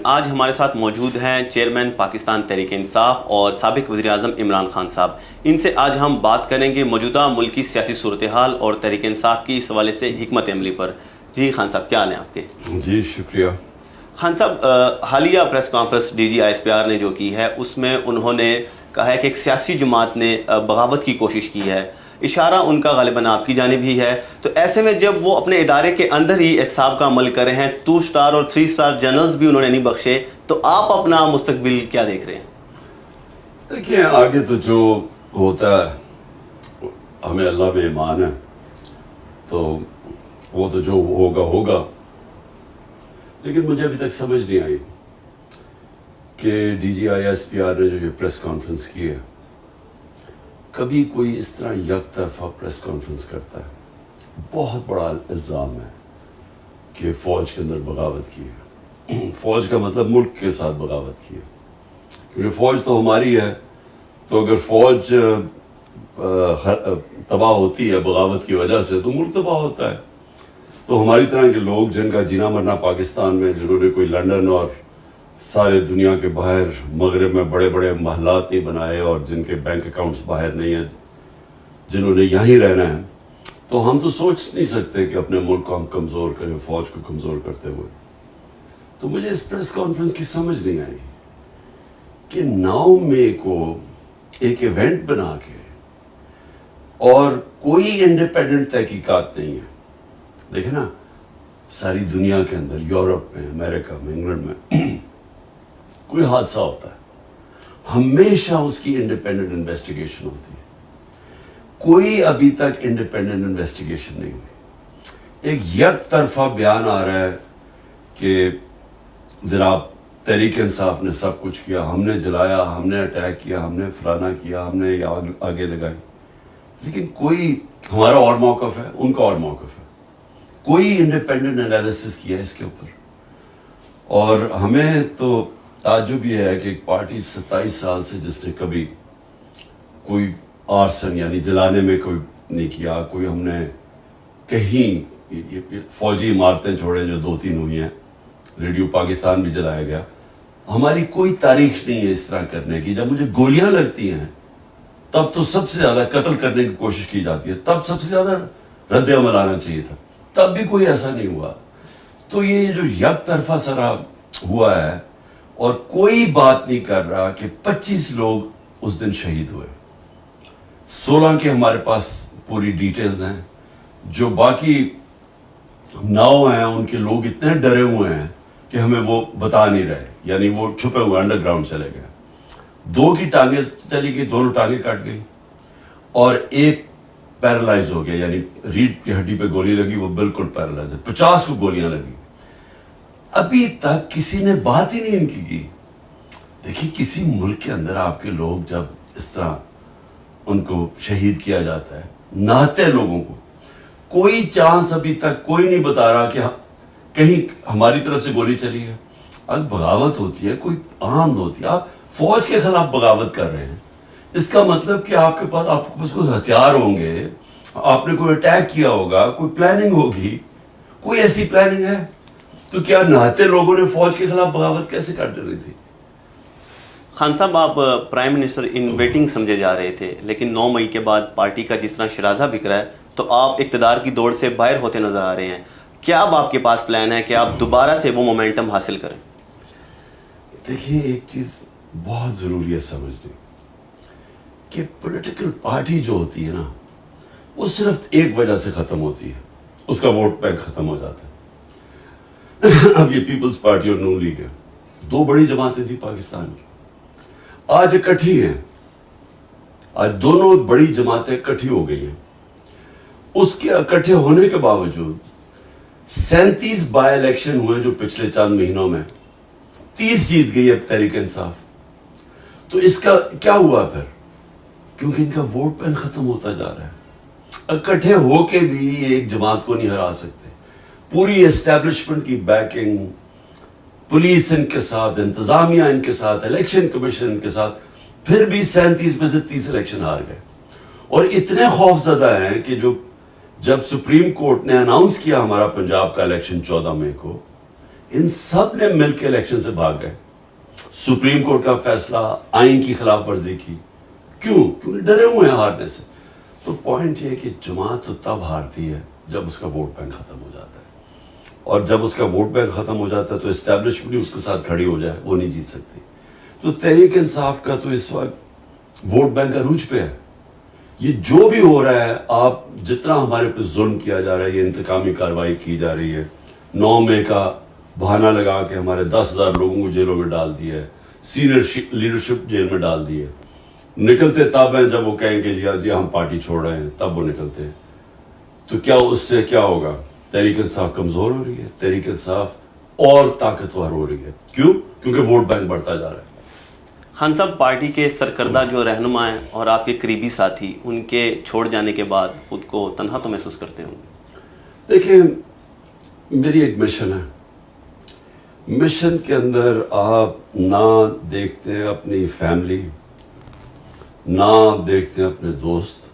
آج ہمارے ساتھ موجود ہیں چیئرمین پاکستان تحریک انصاف اور سابق وزیر اعظم عمران خان صاحب. ان سے آج ہم بات کریں گے موجودہ ملک کی سیاسی صورتحال اور تحریک انصاف کی اس حوالے سے حکمت عملی پر. جی خان صاحب، کیا حال ہیں آپ کے؟ جی شکریہ. خان صاحب، حالیہ press conference D G I S P R نے جو کی ہے اس میں انہوں نے کہا ہے کہ ایک سیاسی جماعت نے بغاوت کی کوشش کی ہے. اشارہ ان کا غالباً آپ کی جانب ہی ہے. تو ایسے میں جب وہ اپنے ادارے کے اندر ہی احتساب کا عمل کر رہے ہیں، 2 اسٹار اور 3 اسٹار جنرلز بھی انہوں نے نہیں بخشے، تو آپ اپنا مستقبل کیا دیکھ رہے ہیں؟ دیکھیں، آگے تو جو ہوتا ہے ہمیں اللہ میں ایمان ہے، تو وہ تو جو ہوگا. لیکن مجھے ابھی تک سمجھ نہیں آئی کہ D G I S P R نے جو یہ پریس کانفرنس کی ہے، کبھی کوئی اس طرح یک طرفہ پریس کانفرنس کرتا ہے. بہت بڑا الزام ہے کہ فوج کے اندر بغاوت کی ہے. فوج کا مطلب ملک کے ساتھ بغاوت کی ہے، کیونکہ فوج تو ہماری ہے. تو اگر فوج تباہ ہوتی ہے بغاوت کی وجہ سے تو ملک تباہ ہوتا ہے. تو ہماری طرح کے لوگ جن کا جینا مرنا پاکستان میں، جنہوں نے کوئی لنڈن اور سارے دنیا کے باہر مغرب میں بڑے بڑے محلات نہیں بنائے اور جن کے بینک اکاؤنٹس باہر نہیں ہیں، جنہوں نے یہیں رہنا ہے، تو ہم تو سوچ نہیں سکتے کہ اپنے ملک کو ہم کمزور کریں فوج کو کمزور کرتے ہوئے. تو مجھے اس پریس کانفرنس کی سمجھ نہیں آئی کہ 9 مئی کو ایک ایونٹ بنا کے اور کوئی انڈیپینڈنٹ تحقیقات نہیں ہے. دیکھیں نا، ساری دنیا کے اندر، یورپ میں، امریکہ میں، انگلینڈ میں کوئی حادثہ ہوتا ہے، ہمیشہ اس کی انڈیپینڈنٹ انویسٹیگیشن ہوتی ہے. کوئی ابھی تک انڈیپینڈنٹ انویسٹیگیشن نہیں ہوئی. ایک یک طرفہ بیان آ رہا ہے کہ جناب تحریک انصاف نے سب کچھ کیا، ہم نے جلایا، ہم نے اٹیک کیا، ہم نے فلانا کیا، ہم نے آگے لگائی. لیکن کوئی، ہمارا اور موقف ہے، ان کا اور موقف ہے. کوئی انڈیپینڈنٹ انالیسس کیا اس کے اوپر. اور ہمیں تو تعجب یہ ہے کہ ایک پارٹی 27 سال سے جس نے کبھی کوئی آرسن یعنی جلانے میں کوئی نہیں کیا، کوئی ہم نے کہیں فوجی عمارتیں چھوڑیں جو 2-3 ہوئی ہیں، ریڈیو پاکستان بھی جلایا گیا، ہماری کوئی تاریخ نہیں ہے اس طرح کرنے کی. جب مجھے گولیاں لگتی ہیں تب تو سب سے زیادہ قتل کرنے کی کوشش کی جاتی ہے، تب سب سے زیادہ رد عمل آنا چاہیے تھا، تب بھی کوئی ایسا نہیں ہوا. تو یہ جو یک طرفہ سرا ہوا ہے اور کوئی بات نہیں کر رہا کہ 25 لوگ اس دن شہید ہوئے. 16 کے ہمارے پاس پوری ڈیٹیلز ہیں. جو باقی 9 ہیں ان کے لوگ اتنے ڈرے ہوئے ہیں کہ ہمیں وہ بتا نہیں رہے، یعنی وہ چھپے ہوئے انڈر گراؤنڈ چلے گئے. 2 کی ٹانگیں چلی گئی، دونوں ٹانگیں کٹ گئی، اور ایک پیرالائز ہو گیا، یعنی ریڑھ کی ہڈی پہ گولی لگی، وہ بالکل پیرالائز ہے. 50 کو گولیاں لگی. ابھی تک کسی نے بات ہی نہیں ان کی. دیکھیں، کسی ملک کے اندر آپ کے لوگ جب اس طرح ان کو شہید کیا جاتا ہے، نہتے لوگوں کو، کوئی چانس ابھی تک کوئی نہیں بتا رہا کہ کہیں ہماری طرف سے گولی چلی ہے. اگر بغاوت ہوتی ہے، کوئی عام ہوتی ہے، آپ فوج کے خلاف بغاوت کر رہے ہیں، اس کا مطلب کہ آپ کے پاس کوئی ہتھیار ہوں گے، آپ نے کوئی اٹیک کیا ہوگا، کوئی پلاننگ ہوگی. کوئی ایسی پلاننگ ہے؟ تو کیا نہتے لوگوں نے فوج کے خلاف بغاوت کیسے کر ڈالی تھی؟ خان صاحب، آپ پرائم منسٹر ان ویٹنگ سمجھے جا رہے تھے، لیکن 9 مئی کے بعد پارٹی کا جس طرح شرازہ بکھ رہا ہے تو آپ اقتدار کی دوڑ سے باہر ہوتے نظر آ رہے ہیں. کیا اب آپ کے پاس پلان ہے کہ آپ دوبارہ سے وہ مومنٹم حاصل کریں؟ دیکھیں، ایک چیز بہت ضروری ہے سمجھنے کہ پولیٹیکل پارٹی جو ہوتی ہے نا، وہ صرف ایک وجہ سے ختم ہوتی ہے، اس کا ووٹ بینک ختم ہو جاتا ہے. اب یہ پیپلز پارٹی اور نون لیگ ہے، 2 بڑی جماعتیں تھیں پاکستان کی، آج اکٹھی ہیں. آج دونوں بڑی جماعتیں اکٹھی ہو گئی ہیں. اس کے اکٹھے ہونے کے باوجود 37 بائی الیکشن ہوئے جو پچھلے چند مہینوں میں، 30 جیت گئی ہے تحریک انصاف. تو اس کا کیا ہوا پھر؟ کیونکہ ان کا ووٹ بینک ختم ہوتا جا رہا ہے. اکٹھے ہو کے بھی ایک جماعت کو نہیں ہرا سکتے. پوری اسٹیبلشمنٹ کی بیکنگ، پولیس ان کے ساتھ، انتظامیہ ان کے ساتھ، الیکشن کمیشن ان کے ساتھ، پھر بھی 37 میں سے 30 الیکشن ہار گئے. اور اتنے خوف زدہ ہیں کہ جب سپریم کورٹ نے اناؤنس کیا ہمارا پنجاب کا الیکشن 14 مئی کو، ان سب نے مل کے الیکشن سے بھاگ گئے. سپریم کورٹ کا فیصلہ, آئین کی خلاف ورزی کی. کیوں؟ کیونکہ ڈرے ہوئے ہیں ہارنے سے. تو پوائنٹ یہ ہے کہ جماعت تو تب ہارتی ہے جب اس کا ووٹ بینک ختم ہو جاتا ہے, اور جب اس کا ووٹ بینک ختم ہو جاتا ہے تو اسٹیبلشمنٹ بھی اس کے ساتھ کھڑی ہو جائے, وہ نہیں جیت سکتی. تو تحریک انصاف کا تو اس وقت ووٹ بینک عروج پہ ہے. یہ جو بھی ہو رہا ہے, آپ جتنا ہمارے پہ ظلم کیا جا رہا ہے, یہ انتقامی کارروائی کی جا رہی ہے, 9 مئی کا بہانہ لگا کے ہمارے 10,000 لوگوں کو جیلوں میں ڈال دیا ہے, سینئر لیڈرشپ جیل میں ڈال دی ہے. نکلتے تب ہیں جب وہ کہیں کہ جی ہم پارٹی چھوڑ رہے ہیں, تب وہ نکلتے ہیں. تو کیا اس سے کیا ہوگا؟ تحریک انصاف کمزور ہو رہی ہے, تحریک انصاف اور طاقتور ہو رہی ہے. کیوں؟ کیونکہ ووٹ بینک بڑھتا جا رہا ہے. خان صاحب, پارٹی کے سرکردہ جو رہنما ہیں اور آپ کے قریبی ساتھی, ان کے چھوڑ جانے کے بعد خود کو تنہا تو محسوس کرتے ہوں گے؟ دیکھیں, میری ایک مشن ہے. مشن کے اندر آپ نہ دیکھتے ہیں اپنی فیملی, نہ آپ دیکھتے ہیں اپنے دوست,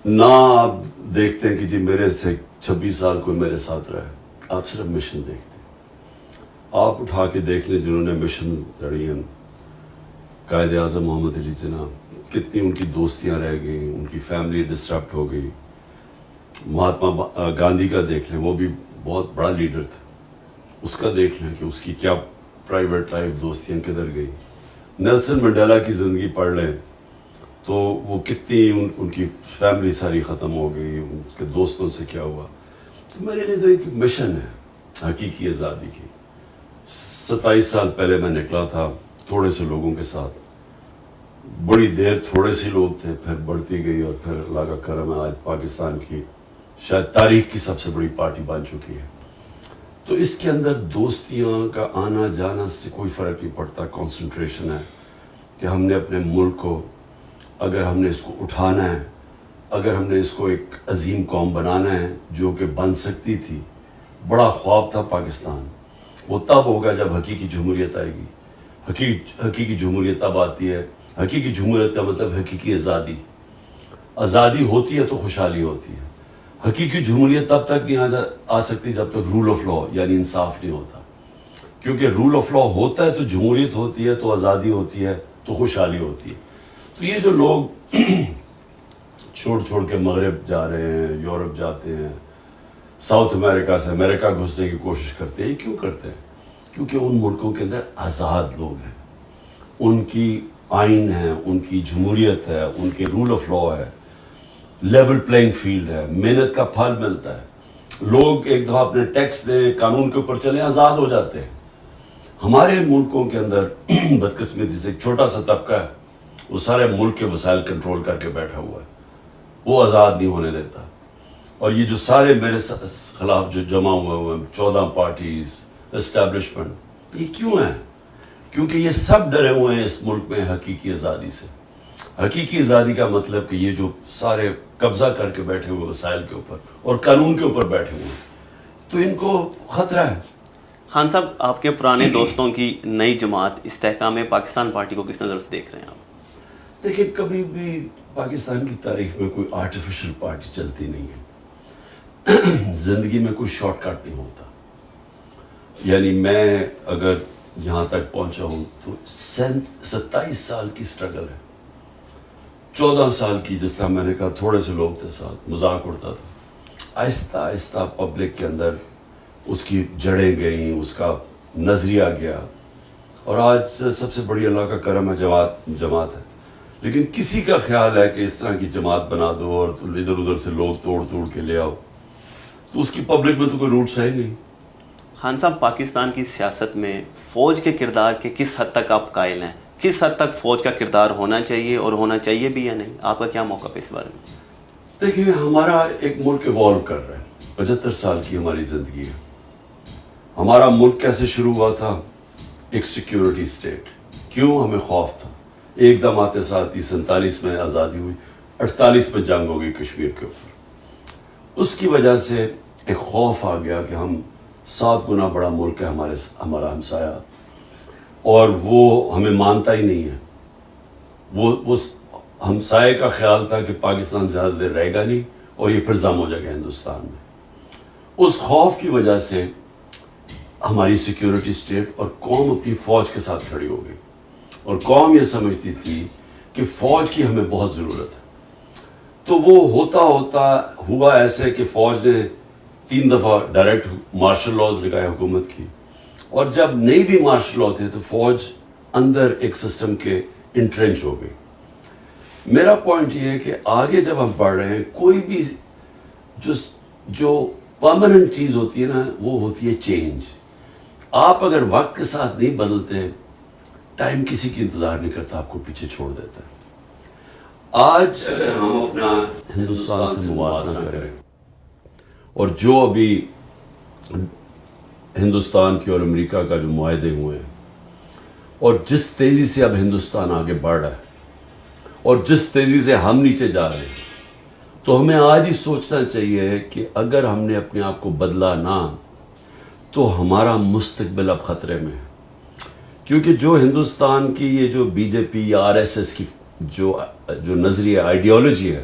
نہ آپ دیکھتے ہیں کہ جی میرے سے 26 سال کوئی میرے ساتھ رہا ہے. آپ صرف مشن دیکھتے ہیں. آپ اٹھا کے دیکھ لیں جنہوں نے مشن لڑی ہیں, قائد اعظم محمد علی جناح, کتنی ان کی دوستیاں رہ گئیں, ان کی فیملی ڈسٹربٹ ہو گئی. مہاتما گاندھی کا دیکھ لیں, وہ بھی بہت بڑا لیڈر تھا, اس کا دیکھ لیں کہ اس کی کیا پرائیویٹ لائف, دوستیاں کدھر گئی. نیلسن منڈیلا کی زندگی پڑھ لیں تو وہ کتنی ان کی فیملی ساری ختم ہو گئی, اس کے دوستوں سے کیا ہوا. تو میرے لیے تو ایک مشن ہے حقیقی آزادی کی. 27 سال پہلے میں نکلا تھا تھوڑے سے لوگوں کے ساتھ, بڑی دیر تھوڑے سے لوگ تھے, پھر بڑھتی گئی, اور پھر اللہ کا کرم ہے آج پاکستان کی شاید تاریخ کی سب سے بڑی پارٹی بن چکی ہے. تو اس کے اندر دوستیاں کا آنا جانا سے کوئی فرق نہیں پڑتا. کنسنٹریشن ہے کہ ہم نے اپنے ملک کو, اگر ہم نے اس کو اٹھانا ہے, اگر ہم نے اس کو ایک عظیم قوم بنانا ہے جو کہ بن سکتی تھی. بڑا خواب تھا پاکستان, وہ تب ہوگا جب حقیقی جمہوریت آئے گی. حقیقی جمہوریت تب آتی ہے. حقیقی جمہوریت کا مطلب حقیقی آزادی. آزادی ہوتی ہے تو خوشحالی ہوتی ہے. حقیقی جمہوریت تب تک نہیں آ سکتی جب تک رول آف لا یعنی انصاف نہیں ہوتا. کیونکہ رول آف لا ہوتا ہے تو جمہوریت ہوتی ہے, تو آزادی ہوتی ہے, تو خوشحالی ہوتی ہے. تو یہ جو لوگ چھوڑ کے مغرب جا رہے ہیں, یورپ جاتے ہیں, ساؤتھ امریکہ سے امریکہ گھسنے کی کوشش کرتے ہیں, کیوں کرتے ہیں؟ کیونکہ ان ملکوں کے اندر آزاد لوگ ہیں, ان کی آئین ہے, ان کی جمہوریت ہے, ان کے رول آف لا ہے, لیول پلینگ فیلڈ ہے, محنت کا پھل ملتا ہے. لوگ ایک دفعہ اپنے ٹیکس دیں, قانون کے اوپر چلیں, آزاد ہو جاتے ہیں. ہمارے ملکوں کے اندر بدقسمتی سے ایک چھوٹا سا طبقہ ہے, وہ سارے ملک کے وسائل کنٹرول کر کے بیٹھا ہوا ہے, وہ آزاد نہیں ہونے دیتا. اور یہ جو سارے میرے خلاف جو جمع ہوئے ہیں 14 پارٹیز, اسٹیبلشمنٹ, یہ کیوں ہیں؟ کیونکہ یہ سب ڈرے ہوئے ہیں اس ملک میں حقیقی آزادی سے. حقیقی آزادی کا مطلب کہ یہ جو سارے قبضہ کر کے بیٹھے ہوئے وسائل کے اوپر اور قانون کے اوپر بیٹھے ہوئے ہیں, تو ان کو خطرہ ہے. خان صاحب, آپ کے پرانے دوستوں کی نئی جماعت استحکام پاکستان پارٹی کو کس نظر سے دیکھ رہے ہیں آپ؟ دیکھیں, کبھی بھی پاکستان کی تاریخ میں کوئی آرٹیفیشل پارٹی چلتی نہیں ہے. زندگی میں کوئی شارٹ کٹ نہیں ہوتا. یعنی میں اگر یہاں تک پہنچا ہوں تو 27 سال کی سٹرگل ہے. 14 سال کی, جس طرح میں نے کہا تھوڑے سے لوگ تھے ساتھ, مذاق اڑتا تھا. آہستہ آہستہ پبلک کے اندر اس کی جڑیں گئیں, اس کا نظریہ گیا, اور آج سب سے بڑی اللہ کا کرم ہے جماعت ہے. لیکن کسی کا خیال ہے کہ اس طرح کی جماعت بنا دو اور ادھر ادھر سے لوگ توڑ کے لے آؤ, تو اس کی پبلک میں تو کوئی روٹس ہے ہی نہیں. خان صاحب, پاکستان کی سیاست میں فوج کے کردار کے کس حد تک آپ قائل ہیں؟ کس حد تک فوج کا کردار ہونا چاہیے, اور ہونا چاہیے بھی یا نہیں؟ آپ کا کیا موقف ہے اس بارے میں؟ دیکھیں, ہمارا ایک ملک ایوالو کر رہا ہے. 75 سال کی ہماری زندگی ہے. ہمارا ملک کیسے شروع ہوا تھا؟ ایک سیکیورٹی سٹیٹ. کیوں؟ ہمیں خوف تھا. ایک دم آتے ساتھ ہی 47 میں آزادی ہوئی, 48 میں جنگ ہو گئی کشمیر کے اوپر. اس کی وجہ سے ایک خوف آ گیا کہ ہم 7 گنا بڑا ملک ہے ہمارا ہمسایہ, اور وہ ہمیں مانتا ہی نہیں ہے. وہ ہمسائے کا خیال تھا کہ پاکستان زیادہ دیر رہے گا نہیں, اور یہ پھر ضم ہو جائے گا ہندوستان میں. اس خوف کی وجہ سے ہماری سیکیورٹی اسٹیٹ اور قوم اپنی فوج کے ساتھ کھڑی ہو گئی، اور قوم یہ سمجھتی تھی کہ فوج کی ہمیں بہت ضرورت ہے. تو وہ ہوتا ہوا ایسے کہ فوج نے 3 دفعہ ڈائریکٹ مارشل لاز لگائے حکومت کی، اور جب نہیں بھی مارشل لا تھے تو فوج اندر ایک سسٹم کے انٹرنچ ہو گئی. میرا پوائنٹ یہ ہے کہ آگے جب ہم پڑھ رہے ہیں، کوئی بھی جو پرماننٹ چیز ہوتی ہے نا، وہ ہوتی ہے چینج. آپ اگر وقت کے ساتھ نہیں بدلتے، ٹائم کسی کی انتظار نہیں کرتا، آپ کو پیچھے چھوڑ دیتا ہے. آج اگر ہم اپنا ہندوستان سے موازنہ کریں اور جو ابھی ہندوستان کی اور امریکہ کا جو معاہدے ہوئے ہیں، اور جس تیزی سے اب ہندوستان آگے بڑھ رہا ہے اور جس تیزی سے ہم نیچے جا رہے ہیں، تو ہمیں آج ہی سوچنا چاہیے کہ اگر ہم نے اپنے آپ کو بدلا نہ تو ہمارا مستقبل اب خطرے میں ہے. کیونکہ جو ہندوستان کی یہ جو بی جے پی یا آر ایس ایس کی جو نظریہ آئیڈیالوجی ہے،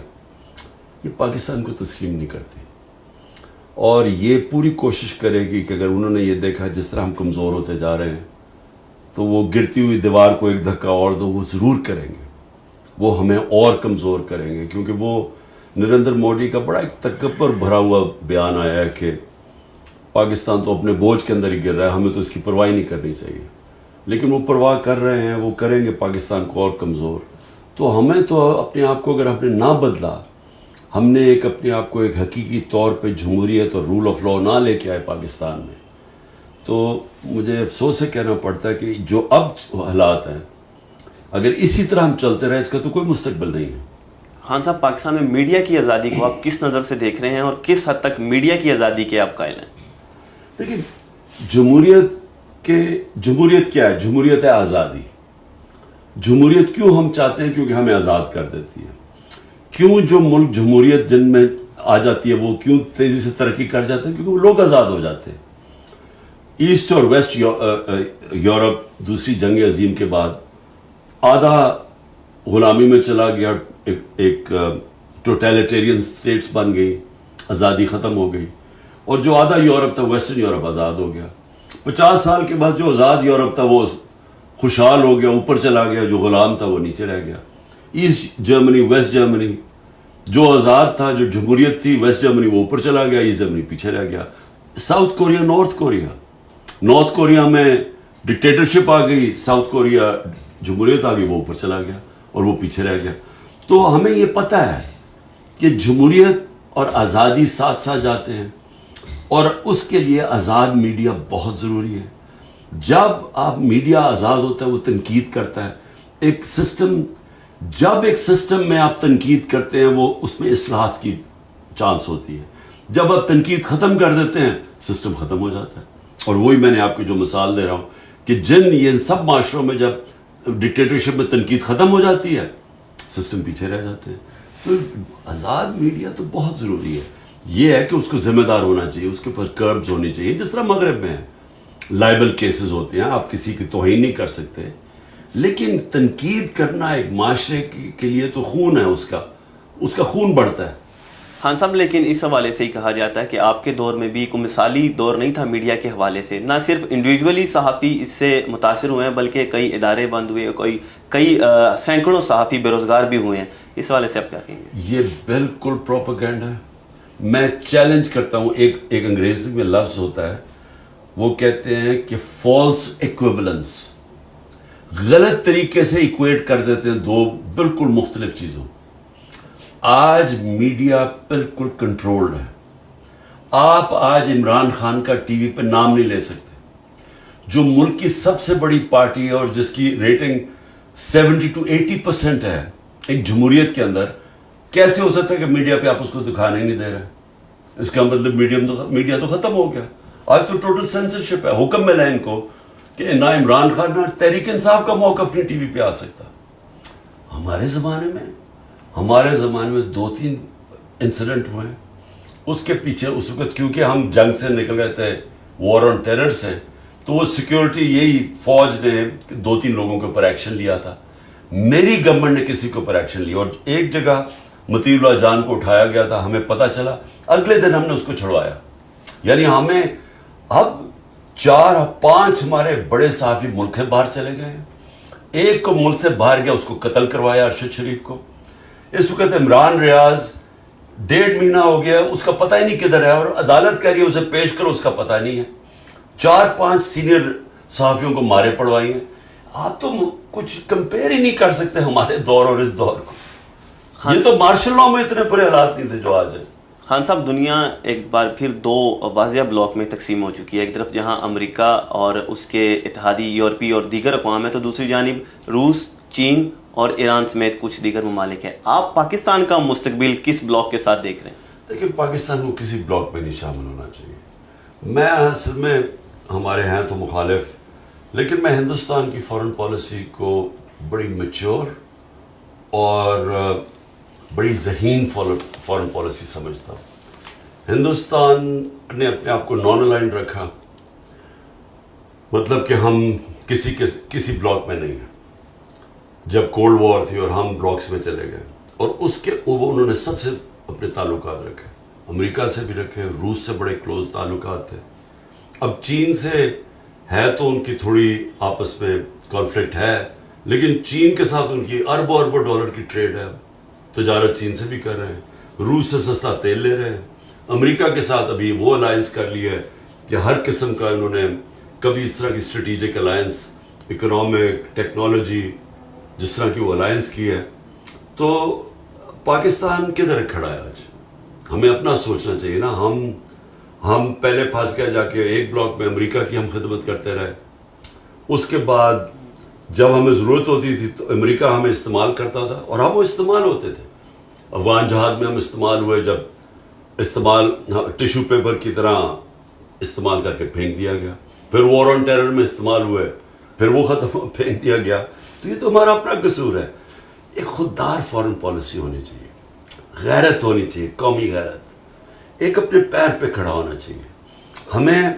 یہ پاکستان کو تسلیم نہیں کرتی، اور یہ پوری کوشش کرے گی کہ اگر انہوں نے یہ دیکھا جس طرح ہم کمزور ہوتے جا رہے ہیں تو وہ گرتی ہوئی دیوار کو ایک دھکا اور دو، وہ ضرور کریں گے، وہ ہمیں اور کمزور کریں گے. کیونکہ وہ نریندر مودی کا بڑا ایک تکبر بھرا ہوا بیان آیا ہے کہ پاکستان تو اپنے بوجھ کے اندر ہی گر رہا ہے، ہمیں تو اس کی پرواہ نہیں کرنی چاہیے. لیکن وہ پرواہ کر رہے ہیں، وہ کریں گے پاکستان کو اور کمزور. تو ہمیں تو اپنے آپ کو اگر ہم نے نہ بدلا، ہم نے اپنے آپ کو ایک حقیقی طور پہ جمہوریت اور رول آف لا نہ لے کے آئے پاکستان میں، تو مجھے افسوس سے کہنا پڑتا ہے کہ جو اب حالات ہیں، اگر اسی طرح ہم چلتے رہے، اس کا تو کوئی مستقبل نہیں ہے. خان صاحب، پاکستان میں میڈیا کی آزادی کو آپ کس نظر سے دیکھ رہے ہیں اور کس حد تک میڈیا کی آزادی کے آپ قائل ہیں؟ دیکھیں، جمہوریت کیا ہے؟ جمہوریت ہے آزادی. جمہوریت کیوں ہم چاہتے ہیں؟ کیونکہ ہمیں آزاد کر دیتی ہے. کیوں جو ملک جمہوریت جن میں آ جاتی ہے وہ کیوں تیزی سے ترقی کر جاتے ہیں؟ کیونکہ وہ لوگ آزاد ہو جاتے ہیں. ایسٹ اور ویسٹ یورپ دوسری جنگ عظیم کے بعد آدھا غلامی میں چلا گیا، ایک ٹوٹیلیٹیرین سٹیٹس بن گئی، آزادی ختم ہو گئی. اور جو آدھا یورپ تھا، ویسٹرن یورپ، آزاد ہو گیا. 50 سال کے بعد جو آزاد یورپ تھا وہ خوشحال ہو گیا، اوپر چلا گیا، جو غلام تھا وہ نیچے رہ گیا. ایسٹ جرمنی، ویسٹ جرمنی، جو آزاد تھا، جو جمہوریت تھی، ویسٹ جرمنی وہ اوپر چلا گیا، ایسٹ جرمنی پیچھے رہ گیا. ساؤتھ کوریا، نارتھ کوریا میں ڈکٹیٹرشپ آ گئی، ساؤتھ کوریا جمہوریت آ گئی، وہ اوپر چلا گیا اور وہ پیچھے رہ گیا. تو ہمیں یہ پتہ ہے کہ جمہوریت اور آزادی ساتھ ساتھ جاتے ہیں، اور اس کے لیے آزاد میڈیا بہت ضروری ہے. جب آپ میڈیا آزاد ہوتا ہے، وہ تنقید کرتا ہے. جب ایک سسٹم میں آپ تنقید کرتے ہیں، وہ اس میں اصلاحات کی چانس ہوتی ہے. جب آپ تنقید ختم کر دیتے ہیں، سسٹم ختم ہو جاتا ہے. اور وہی میں نے آپ کو جو مثال دے رہا ہوں کہ یہ سب معاشروں میں جب ڈکٹیٹرشپ میں تنقید ختم ہو جاتی ہے، سسٹم پیچھے رہ جاتے ہیں. تو آزاد میڈیا تو بہت ضروری ہے. یہ ہے کہ اس کو ذمہ دار ہونا چاہیے، اس کے اوپر کربز ہونی چاہیے. جس طرح مغرب میں لائبل کیسز ہوتے ہیں، آپ کسی کی توہین نہیں کر سکتے، لیکن تنقید کرنا ایک معاشرے کے لیے تو خون ہے، اس کا خون بڑھتا ہے. خان صاحب، لیکن اس حوالے سے ہی کہا جاتا ہے کہ آپ کے دور میں بھی کوئی مثالی دور نہیں تھا میڈیا کے حوالے سے. نہ صرف انڈیویجولی صحافی اس سے متاثر ہوئے ہیں، بلکہ کئی ادارے بند ہوئے، کئی سینکڑوں صحافی بے روزگار بھی ہوئے ہیں. اس حوالے سے آپ کیا کہیں گے؟ یہ بالکل پروپیگنڈا ہے. میں چیلنج کرتا ہوں، ایک انگریزی میں لفظ ہوتا ہے، وہ کہتے ہیں کہ فالس ایکویولنس. غلط طریقے سے ایکویٹ کر دیتے ہیں دو بالکل مختلف چیزوں. آج میڈیا بالکل کنٹرولڈ ہے. آپ آج عمران خان کا ٹی وی پہ نام نہیں لے سکتے، جو ملک کی سب سے بڑی پارٹی ہے اور جس کی ریٹنگ 70 to 80% ہے ایک جمہوریت کے اندر. کیسے ہو سکتا ہے کہ میڈیا پہ آپ اس کو دکھانے ہی نہیں دے رہے؟ اس کا مطلب میڈیا تو ختم ہو گیا. آج تو ٹوٹل سینسرشپ ہے. حکم ملا ان کو کہ نہ عمران خان نہ تحریک انصاف کا موقف نہیں ٹی وی پہ آ سکتا. ہمارے زمانے میں 2-3 انسیڈنٹ ہوئے ہیں. اس کے پیچھے اس وقت کیونکہ ہم جنگ سے نکل رہے تھے، وار آن ٹیرر سے، تو وہ سیکیورٹی یہی فوج نے 2-3 لوگوں کے اوپر ایکشن لیا تھا. میری گورنمنٹ نے کسی کے اوپر ایکشن لیا، اور ایک جگہ مطیع اللہ جان کو اٹھایا گیا تھا، ہمیں پتہ چلا، اگلے دن ہم نے اس کو چھڑوایا. یعنی ہمیں اب 4-5 ہمارے بڑے صحافی ملک سے باہر چلے گئے ہیں. ایک کو ملک سے باہر گیا, اس کو قتل کروایا, ارشد شریف کو. اس وقت عمران ریاض 1.5 مہینہ ہو گیا, اس کا پتہ ہی نہیں کدھر ہے, اور عدالت کہہ رہی ہے اسے پیش کرو, اس کا پتہ نہیں ہے. 4-5 سینئر صحافیوں کو مارے پڑوائی ہیں. آپ تو کچھ کمپیئر ہی نہیں کر سکتے ہمارے دور اور اس دور کو. یہ تو مارشل لاء میں اتنے برے حالات نہیں تھے جو آج ہے. خان صاحب, دنیا ایک بار پھر 2 واضح بلاک میں تقسیم ہو چکی ہے. ایک طرف جہاں امریکہ اور اس کے اتحادی یورپی اور دیگر اقوام ہیں, تو دوسری جانب روس, چین اور ایران سمیت کچھ دیگر ممالک ہیں. آپ پاکستان کا مستقبل کس بلاک کے ساتھ دیکھ رہے ہیں؟ دیکھیں, پاکستان کو کسی بلاک میں نہیں شامل ہونا چاہیے. میں اصل میں ہمارے ہیں تو مخالف, لیکن میں ہندوستان کی فارن پالیسی کو بڑی میچور اور بڑی ذہین فارن پالیسی سمجھتا ہوں. ہندوستان نے اپنے آپ کو نان الائنڈ رکھا, مطلب کہ ہم کسی بلاک میں نہیں ہیں. جب کولڈ وار تھی اور ہم بلاکس میں چلے گئے, اور اس کے انہوں نے سب سے اپنے تعلقات رکھے, امریکہ سے بھی رکھے, روس سے بڑے کلوز تعلقات تھے. اب چین سے ہے تو ان کی تھوڑی آپس میں کانفلکٹ ہے, لیکن چین کے ساتھ ان کی اربوں ڈالر کی ٹریڈ ہے, تجارت چین سے بھی کر رہے ہیں. روس سے سستا تیل لے رہے ہیں. امریکہ کے ساتھ ابھی وہ الائنس کر لی ہے کہ ہر قسم کا انہوں نے کبھی اس طرح کی اسٹریٹجک الائنس, اکنامک, ٹیکنالوجی, جس طرح کی وہ الائنس کی ہے. تو پاکستان کدھر کھڑا ہے آج؟ ہمیں اپنا سوچنا چاہیے نا. ہم پہلے پھنس گئے جا کے ایک بلاک میں, امریکہ کی ہم خدمت کرتے رہے. اس کے بعد جب ہمیں ضرورت ہوتی تھی تو امریکہ ہمیں استعمال کرتا تھا, اور ہم وہ استعمال ہوتے تھے. افغان جہاد میں ہم استعمال ہوئے, جب استعمال ٹیشو پیپر کی طرح استعمال کر کے پھینک دیا گیا. پھر وار آن ٹیرر میں استعمال ہوئے, پھر وہ ختم پھینک دیا گیا. تو یہ تو ہمارا اپنا قصور ہے. ایک خوددار فارن پالیسی ہونی چاہیے, غیرت ہونی چاہیے, قومی غیرت, ایک اپنے پیر پہ کھڑا ہونا چاہیے. ہمیں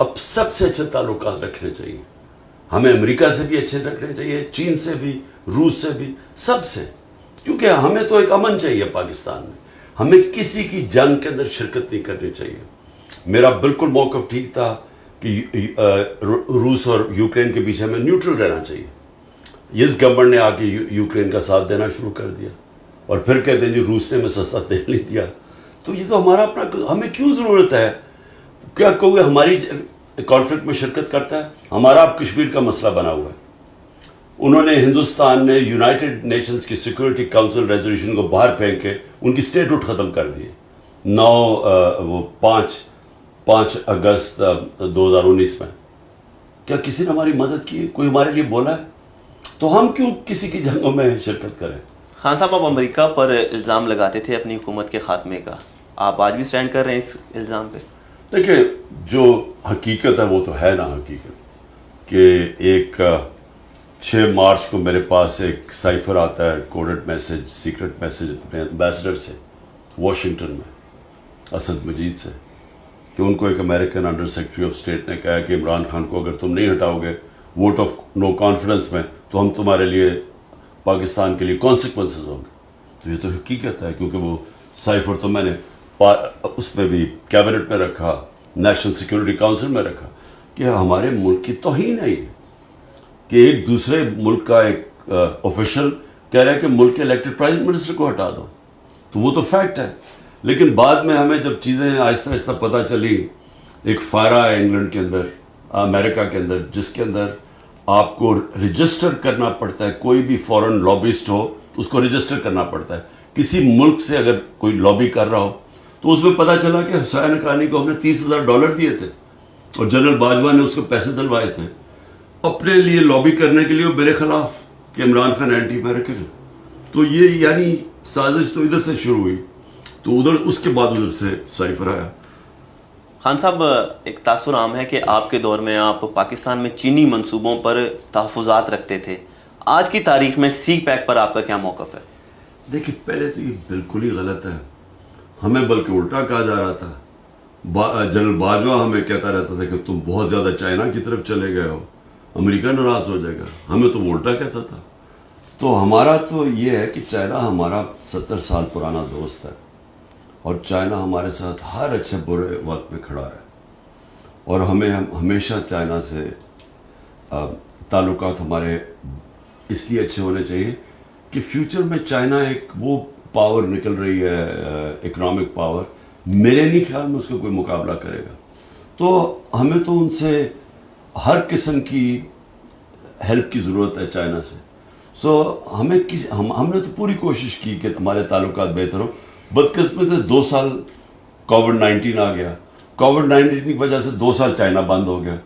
اب سب سے اچھے تعلقات رکھنے چاہیے. ہمیں امریکہ سے بھی اچھے رکھنے چاہیے, چین سے بھی, روس سے بھی, سب سے. کیونکہ ہمیں تو ایک امن چاہیے پاکستان میں. ہمیں کسی کی جنگ کے اندر شرکت نہیں کرنی چاہیے. میرا بالکل موقف ٹھیک تھا کہ روس اور یوکرین کے پیچھے ہمیں نیوٹرل رہنا چاہیے. اس گورنمنٹ نے آ کے یوکرین کا ساتھ دینا شروع کر دیا, اور پھر کہتے ہیں جی روس نے ہمیں سستا تیل نہیں دیا. تو یہ تو ہمارا اپنا, ہمیں کیوں ضرورت ہے؟ کیا کوئی ہماری کانفلکٹ میں شرکت کرتا ہے؟ ہمارا اب کشمیر کا مسئلہ بنا ہوا ہے. انہوں نے, ہندوستان نے یونائٹڈ نیشنز کی سیکورٹی کاؤنسل ریزولوشن کو باہر پھینک کے ان کی اسٹیٹہڈ ختم کر دیے. 5 اگست 2019 میں. کیا کسی نے ہماری مدد کی؟ کوئی ہمارے لیے بولا ہے؟ تو ہم کیوں کسی کی جنگوں میں شرکت کریں؟ خان صاحب, آپ امریکہ پر الزام لگاتے تھے اپنی حکومت کے خاتمے کا. آپ آج بھی سٹینڈ کر رہے ہیں اس الزام پہ؟ دیکھیں, جو حقیقت ہے وہ تو ہے نا حقیقت, کہ ایک 6 مارچ کو میرے پاس ایک سائفر آتا ہے, کوڈڈ میسج, سیکرٹ میسج اپنے ایمبیسڈر سے واشنگٹن میں, اسد مجید سے, کہ ان کو ایک American under secretary of state نے کہا کہ عمران خان کو اگر تم نہیں ہٹاؤ گے ووٹ آف نو کانفیڈنس میں, تو ہم تمہارے لیے, پاکستان کے لیے کانسیکوینسز ہوں گے. تو یہ تو حقیقت ہے, کیونکہ وہ سائفر تو میں نے اس میں بھی کیبنٹ میں رکھا, نیشنل سیکورٹی کاؤنسل میں رکھا, کہ ہمارے ملک کی توہین ہے یہ, کہ ایک دوسرے ملک کا ایک آفیشل کہہ رہا ہے کہ ملک کے الیکٹڈ پرائم منسٹر کو ہٹا دو. تو وہ تو فیکٹ ہے. لیکن بعد میں ہمیں جب چیزیں آہستہ آہستہ پتہ چلی, ایک فائرہ ہے انگلینڈ کے اندر, امریکہ کے اندر, جس کے اندر آپ کو رجسٹر کرنا پڑتا ہے. کوئی بھی فورن لابسٹ ہو اس کو رجسٹر کرنا پڑتا ہے. کسی ملک سے اگر کوئی لابی کر رہا ہو تو اس میں پتہ چلا کہ حسین حقانی کو ہم نے $30,000 دیے تھے, اور جنرل باجوہ نے اس کو پیسے دلوائے تھے اپنے لیے لابی کرنے کے لیے میرے خلاف, کہ عمران خان اینٹی امریکن. تو یہ یعنی سازش تو ادھر سے شروع ہوئی, تو ادھر اس کے بعد ادھر سے سائفر آیا. خان صاحب, ایک تاثر عام ہے کہ آپ کے دور میں آپ پاکستان میں چینی منصوبوں پر تحفظات رکھتے تھے. آج کی تاریخ میں سی پیک پر آپ کا کیا موقف ہے؟ دیکھیں, پہلے تو یہ بالکل ہی غلط ہے. ہمیں بلکہ الٹا کہا جا رہا تھا. جنرل باجوہ ہمیں کہتا رہتا تھا کہ تم بہت زیادہ چائنا کی طرف چلے گئے ہو, امریکہ ناراض ہو جائے گا. ہمیں تو وہ الٹا کہتا تھا. تو ہمارا تو یہ ہے کہ چائنا ہمارا 70 سال پرانا دوست ہے, اور چائنا ہمارے ساتھ ہر اچھے برے وقت میں کھڑا ہے. اور ہمیں ہمیشہ چائنا سے تعلقات ہمارے اس لیے اچھے ہونے چاہیے کہ فیوچر میں چائنا ایک وہ پاور نکل رہی ہے، اکنامک پاور، میرے نہیں خیال میں اس کا کوئی مقابلہ کرے گا. تو ہمیں تو ان سے ہر قسم کی ہیلپ کی ضرورت ہے چائنا سے. سو ہم نے تو پوری کوشش کی کہ ہمارے تعلقات بہتر ہو. بدقسمت ہے 2 سال کووڈ-19 آ گیا. کووڈ-19 کی وجہ سے 2 سال چائنا بند ہو گیا.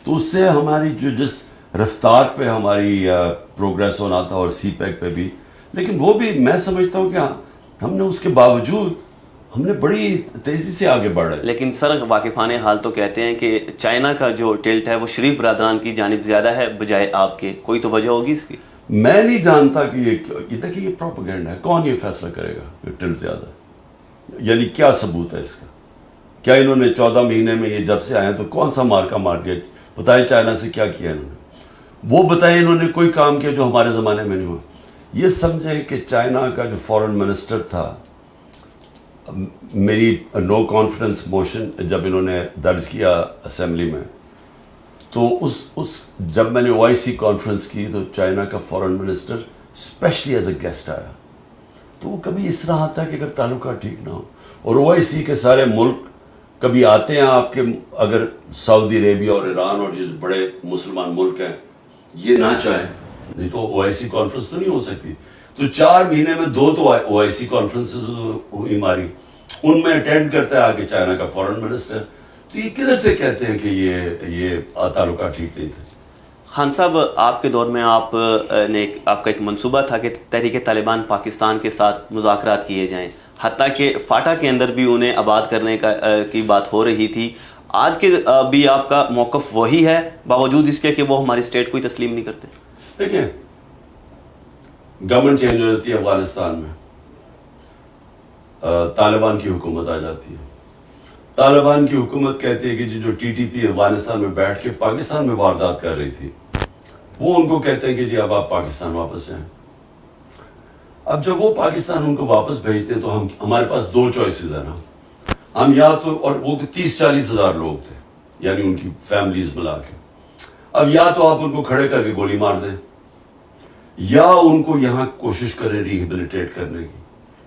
تو اس سے ہماری جس رفتار پہ ہماری پروگریس ہونا تھا، اور سی پیک پہ بھی، لیکن وہ بھی میں سمجھتا ہوں کہ ہم نے اس کے باوجود ہم نے بڑی تیزی سے آگے بڑھا ہے. لیکن سر واقفان حال تو کہتے ہیں کہ چائنا کا جو ٹلٹ ہے وہ شریف برادران کی جانب زیادہ ہے بجائے آپ کے. کوئی تو وجہ ہوگی اس کی؟ میں نہیں جانتا کہ یہ دیکھیے یہ پروپیگنڈا ہے. کون یہ فیصلہ کرے گا کہ ٹلٹ زیادہ ہے؟ یعنی کیا ثبوت ہے اس کا؟ کیا انہوں نے 14 مہینے میں یہ جب سے آئے ہیں تو کون سا مارکا مار دیا؟ بتائیں چائنا سے کیا کیا انہوں نے؟ وہ بتائیں انہوں نے کوئی کام کیا جو ہمارے زمانے میں نہیں ہوا. یہ سمجھے کہ چائنا کا جو فورن منسٹر تھا، میری نو کانفیڈنس موشن جب انہوں نے درج کیا اسمبلی میں، تو اس جب میں نے OIC کانفرنس کی تو چائنا کا foreign minister specially as a guest آیا. تو وہ کبھی اس طرح آتا ہے کہ اگر تعلقات ٹھیک نہ ہو، اور OIC کے سارے ملک کبھی آتے ہیں آپ کے، اگر سعودی عربیہ اور ایران اور جس بڑے مسلمان ملک ہیں یہ نہ چاہیں، نہیں تو OIC کانفرنس تو نہیں ہو سکتی. تو 4 مہینے میں 2 تو OIC کانفرنسز ہوئی ہماری، ان میں اٹینڈ کرتا ہے آگے چائنا کا فورن منسٹر. تو یہ کدھر سے کہتے ہیں کہ یہ تعلقات ٹھیک نہیں تھے؟ خان صاحب، آپ کے دور میں آپ کا ایک منصوبہ تھا کہ تحریک طالبان پاکستان کے ساتھ مذاکرات کیے جائیں، حتیٰ کہ فاٹا کے اندر بھی انہیں آباد کرنے کی بات ہو رہی تھی. آج کے بھی آپ کا موقف وہی ہے باوجود اس کے کہ وہ ہماری اسٹیٹ کو ہی تسلیم نہیں کرتے؟ دیکھیں، گورنمنٹ چینج ہو جاتی ہے افغانستان میں، طالبان کی حکومت آ جاتی ہے. طالبان کی حکومت کہتی ہے کہ جو TTP افغانستان میں بیٹھ کے پاکستان میں واردات کر رہی تھی، وہ ان کو کہتے ہیں کہ جی اب آپ پاکستان واپس جائیں. اب جب وہ پاکستان ان کو واپس بھیجتے ہیں تو ہمارے پاس 2 چوائسز ہیں نا. ہم یا تو، اور وہ 30-40 ہزار لوگ تھے، یعنی ان کی فیملیز ملا کے، اب یا تو آپ ان کو کھڑے کر کے گولی مار دیں، یا ان کو یہاں کوشش کریں ریہیبلیٹیٹ کرنے کی،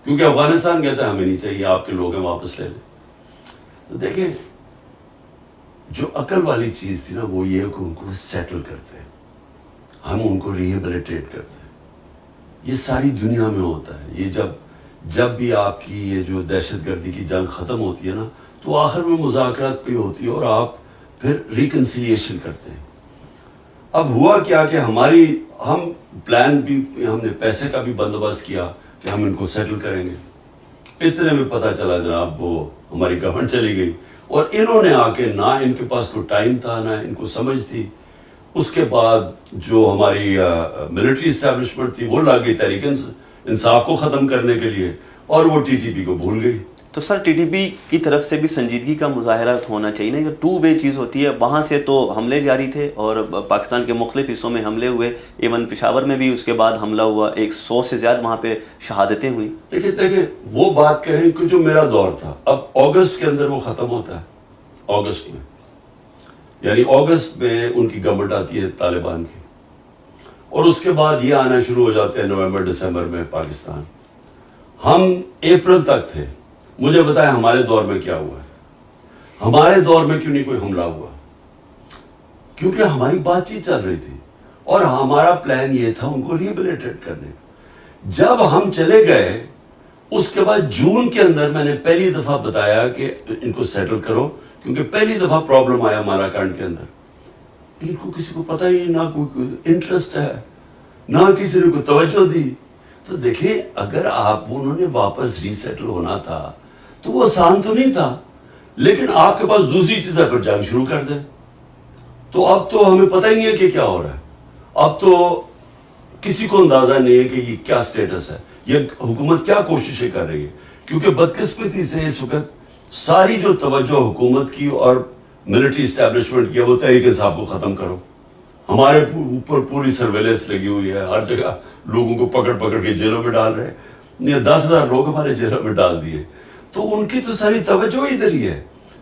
کیونکہ افغانستان کہتا ہے ہمیں نہیں چاہیے، آپ کے لوگ ہیں واپس لے لیں. تو دیکھیں، جو عقل والی چیز تھی نا وہ یہ ہے کہ ان کو سیٹل کرتے ہیں، ہم ان کو ریہیبلیٹیٹ کرتے ہیں. یہ ساری دنیا میں ہوتا ہے. یہ جب بھی آپ کی یہ جو دہشت گردی کی جنگ ختم ہوتی ہے نا تو آخر میں مذاکرات پہ ہوتی ہے اور آپ پھر ریکنسیلیشن کرتے ہیں. اب ہوا کیا کہ ہم پلان بھی، ہم نے پیسے کا بھی بندوبست کیا کہ ہم ان کو سیٹل کریں گے. اتنے میں پتہ چلا جناب وہ ہماری گورنمنٹ چلی گئی، اور انہوں نے آ کے، نہ ان کے پاس کوئی ٹائم تھا نہ ان کو سمجھ تھی. اس کے بعد جو ہماری ملٹری اسٹیبلشمنٹ تھی وہ لگ گئی تحریک انصاف کو ختم کرنے کے لیے، اور وہ TTP کو بھول گئی. تو سر TTP کی طرف سے بھی سنجیدگی کا مظاہرہ ہونا چاہیے نا. 2 وے چیز ہوتی ہے. وہاں سے تو حملے جاری تھے اور پاکستان کے مختلف حصوں میں حملے ہوئے، ایون پشاور میں بھی اس کے بعد حملہ ہوا، 100 سے زیادہ وہاں پہ شہادتیں ہوئی. دیکھیں وہ بات کریں کہ جو میرا دور تھا، اب اگست کے اندر وہ ختم ہوتا ہے. اگست میں، یعنی اگست میں ان کی گورنمنٹ آتی ہے طالبان کی، اور اس کے بعد یہ آنا شروع ہو جاتے ہیں نومبر دسمبر میں پاکستان. ہم اپریل تک تھے. مجھے بتائیں ہمارے دور میں کیا ہوا ہے؟ ہمارے دور میں کیوں نہیں کوئی حملہ ہوا؟ کیونکہ ہماری بات چیت چل رہی تھی اور ہمارا پلان یہ تھا ان کو ریہیبلیٹیٹ کرنے کا. جب ہم چلے گئے اس کے بعد جون کے اندر میں نے پہلی دفعہ بتایا کہ ان کو سیٹل کرو، کیونکہ پہلی دفعہ پرابلم آیا ہمارا کانڈ کے اندر. ان کو کسی کو پتہ ہی نہ کوئی انٹرسٹ ہے، نہ کسی نے کوئی توجہ دی. تو دیکھیں، اگر انہوں نے واپس ری سیٹل ہونا تھا تو وہ آسان تو نہیں تھا، لیکن آپ کے پاس دوسری چیز ہے، پھر جنگ شروع کر دیں. تو اب تو ہمیں پتہ ہی نہیں ہے کہ کیا ہو رہا ہے. اب تو کسی کو اندازہ نہیں ہے کہ یہ کیا سٹیٹس ہے، یہ حکومت کیا کوششیں کر رہی ہے. کیونکہ بدقسمتی سے اس وقت ساری جو توجہ حکومت کی اور ملٹری اسٹیبلشمنٹ کی ہے وہ تحریک انصاف کو ختم کرو. ہمارے اوپر پوری سرویلنس لگی ہوئی ہے، ہر جگہ لوگوں کو پکڑ پکڑ کے جیلوں میں ڈال رہے ہیں. 10,000 لوگ ہمارے جیلوں میں ڈال دیے. تو ان کی تو ساری توجہ ادھر ہی ہے.